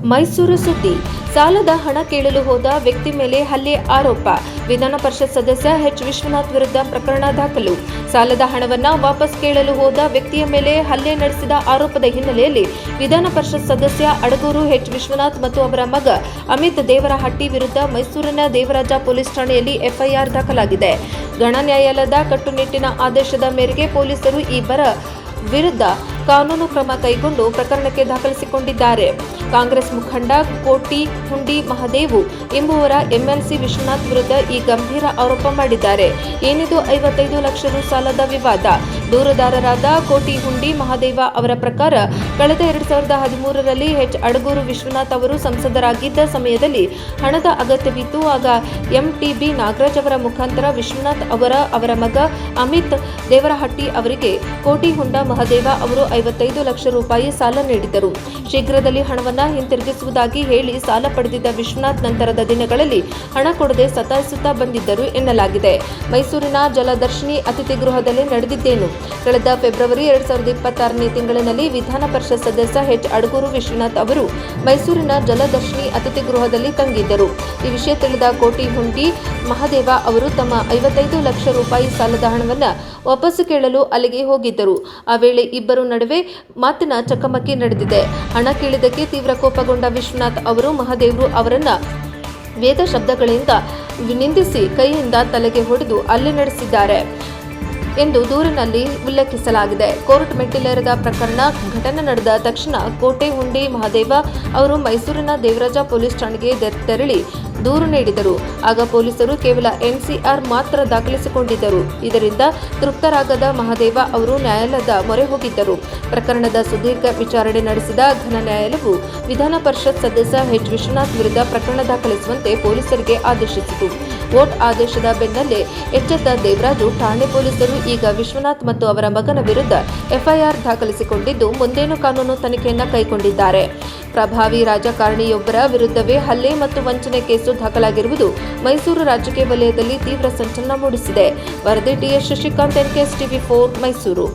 ಮೈಸೂರು ಸುದ್ದಿ. ಸಾಲದ ಹಣ ಕೇಳಲು ಹೋದ ವ್ಯಕ್ತಿ ಮೇಲೆ ಹಲ್ಲೆ ಆರೋಪ. ವಿಧಾನ ಪರಿಷತ್ ಸದಸ್ಯ ಎಚ್ ವಿಶ್ವನಾಥ್ ವಿರುದ್ಧ ಪ್ರಕರಣ ದಾಖಲು. ಸಾಲದ ಹಣವನ್ನ ವಾಪಸ್ ಕೇಳಲು ಹೋದ ವ್ಯಕ್ತಿಯ ಮೇಲೆ ಹಲ್ಲೆ ನಡೆಸಿದ ಆರೋಪದ ಹಿನ್ನೆಲೆಯಲ್ಲಿ ವಿಧಾನ ಪರಿಷತ್ ಸದಸ್ಯ ಅಡಗೂರು ಎಚ್ ವಿಶ್ವನಾಥ್ ಮತ್ತು ಅವರ ಮಗ ಅಮಿತ್ ದೇವರಹಟ್ಟಿ ವಿರುದ್ಧ ಮೈಸೂರಿನ ದೇವರಾಜ ಪೊಲೀಸ್ ಠಾಣೆಯಲ್ಲಿ ಎಫ್ಐಆರ್ ದಾಖಲಾಗಿದೆ. ಗಣ ನ್ಯಾಯಾಲಯದ ಕಟ್ಟುನಿಟ್ಟಿನ ಆದೇಶದ ಮೇರೆಗೆ ಪೊಲೀಸರು ಇಬ್ಬರ ವಿರುದ್ಧ ಕಾನೂನು ಕ್ರಮ ಕೈಗೊಂಡು ಪ್ರಕರಣಕ್ಕೆ ದಾಖಲಿಸಿಕೊಂಡಿದ್ದಾರೆ. ಕಾಂಗ್ರೆಸ್ ಮುಖಂಡ ಕೋಟಿ ಹುಂಡಿ ಮಹದೇವು ಎಂಬುವರ ಎಂಎಲ್ಸಿ ವಿಶ್ವನಾಥ್ ವಿರುದ್ಧ ಈ ಗಂಭೀರ ಆರೋಪ ಮಾಡಿದ್ದಾರೆ. ಏನಿದು 55 ಲಕ್ಷ ರು ಸಾಲದ ವಿವಾದ. ದೂರುದಾರರಾದ ಕೋಟಿ ಹುಂಡಿ ಮಹದೇವ ಅವರ ಪ್ರಕಾರ ಕಳೆದ 2013ರಲ್ಲಿ ಎಚ್ ಅಡಗೂರು ವಿಶ್ವನಾಥ್ ಅವರು ಸಂಸದರಾಗಿದ್ದ ಸಮಯದಲ್ಲಿ ಹಣದ ಅಗತ್ಯವಿತ್ತು. ಆಗ ಎಂಟಿಬಿ ನಾಗರಾಜ್ ಅವರ ಮುಖಾಂತರ ವಿಶ್ವನಾಥ್ ಅವರ ಮಗ ಅಮಿತ್ ದೇವರಹಟ್ಟಿ ಅವರಿಗೆ ಕೋಟಿ ಹುಂಡ ಮಹದೇವ ಅವರು 55 ಲಕ್ಷ ರೂಪಾಯಿ ಸಾಲ ನೀಡಿದ್ದರು. ಶೀಘ್ರದಲ್ಲಿ ಹಣವನ್ನು ಹಿಂತಿರುಗಿಸುವುದಾಗಿ ಹೇಳಿ ಸಾಲ ಪಡೆದಿದ್ದ ವಿಶ್ವನಾಥ್ ನಂತರದ ದಿನಗಳಲ್ಲಿ ಹಣ ಕೊಡದೆ ಸತಾಯಿಸುತ್ತಾ ಬಂದಿದ್ದರು ಎನ್ನಲಾಗಿದೆ. ಮೈಸೂರಿನ ಜಲದರ್ಶಿನಿ ಅತಿಥಿ ಗೃಹದಲ್ಲಿ ನಡೆದಿದ್ದೇನು. ಕಳೆದ ಫೆಬ್ರವರಿ 2026ನೇ ತಿಂಗಳಿನಲ್ಲಿ ವಿಧಾನ ಪರಿಷತ್ ಸದಸ್ಯ ಎಚ್ ಅಡಗೂರು ವಿಶ್ವನಾಥ್ ಅವರು ಮೈಸೂರಿನ ಜಲದರ್ಶಿನಿ ಅತಿಥಿ ಗೃಹದಲ್ಲಿ ತಂಗಿದ್ದರು. ಈ ವಿಷಯ ತಿಳಿದ ಕೋಟಿ ಹುಂಡಿ ಮಹದೇವ ಅವರು ತಮ್ಮ 55 ಲಕ್ಷ ರೂಪಾಯಿ ಸಾಲದ ಹಣವನ್ನು ವಾಪಸ್ಸು ಕೇಳಲು ಅಲ್ಲಿಗೆ ಹೋಗಿದ್ದರು. ಆ ವೇಳೆ ಇಬ್ಬರು ನಡುವೆ ಮಾತಿನ ಚಕಮಕಿ ನಡೆದಿದೆ. ಹಣ ಕೇಳಿದ್ದಕ್ಕೆ ತೀವ್ರ ಕೋಪಗೊಂಡ ವಿಶ್ವನಾಥ್ ಅವರು ಮಹದೇವರು ಅವರನ್ನ ವೇದ ಶಬ್ದಗಳಿಂದ ನಿಂದಿಸಿ ಕೈಯಿಂದ ತಲೆಗೆ ಹೊಡೆದು ಹಲ್ಲೆ ನಡೆಸಿದ್ದಾರೆ ಎಂದು ದೂರಿನಲ್ಲಿ ಉಲ್ಲೇಖಿಸಲಾಗಿದೆ. ಕೋರ್ಟ್ ಮೆಟ್ಟಿಲೇರಿದ ಪ್ರಕರಣ ಘಟನೆ ನಡೆದ ತಕ್ಷಣ ಕೋಟೆ ಹುಂಡಿ ಮಹದೇವ ಅವರು ಮೈಸೂರಿನ ದೇವರಾಜ ಪೊಲೀಸ್ ಠಾಣೆಗೆ ತೆರಳಿ ದೂರು ನೀಡಿದರು. ಆಗ ಪೊಲೀಸರು ಕೇವಲ ಎನ್ಸಿಆರ್ ಮಾತ್ರ ದಾಖಲಿಸಿಕೊಂಡಿದ್ದರು. ಇದರಿಂದ ತೃಪ್ತರಾಗದ ಮಹದೇವ ಅವರು ನ್ಯಾಯಾಲಯದ ಮೊರೆ ಹೋಗಿದ್ದರು. ಪ್ರಕರಣದ ಸುದೀರ್ಘ ವಿಚಾರಣೆ ನಡೆಸಿದ ಘನ ನ್ಯಾಯಾಲಯವು ವಿಧಾನ ಪರಿಷತ್ ಸದಸ್ಯ ಎಚ್ ವಿಶ್ವನಾಥ್ ವಿರುದ್ಧ ಪ್ರಕರಣ ದಾಖಲಿಸುವಂತೆ ಪೊಲೀಸರಿಗೆ ಆದೇಶಿಸಿತು. ಕೋರ್ಟ್ ಆದೇಶದ ಬೆನ್ನಲ್ಲೇ ಎಚ್ಚೆತ್ತ ದೇವರಾಜು ಠಾಣೆ ಪೊಲೀಸರು ಈಗ ವಿಶ್ವನಾಥ್ ಮತ್ತು ಅವರ ಮಗನ ವಿರುದ್ಧ ಎಫ್ಐಆರ್ ದಾಖಲಿಸಿಕೊಂಡಿದ್ದು ಮುಂದೇನು ಕಾನೂನು ತನಿಖೆಯನ್ನು ಕೈಗೊಂಡಿದ್ದಾರೆ. ಪ್ರಭಾವಿ ರಾಜಕಾರಣಿಯೊಬ್ಬರ ವಿರುದ್ಧವೇ ಹಲ್ಲೆ ಮತ್ತು ವಂಚನೆ ಕೇಸು ದಾಖಲಾಗಿರುವುದು ಮೈಸೂರು ರಾಜಕೀಯ ವಲಯದಲ್ಲಿ ತೀವ್ರ ಸಂಚಲನ ಮೂಡಿಸಿದೆ. ವರದಿ TS Shashikanth, NKS TV 4 Mysuru.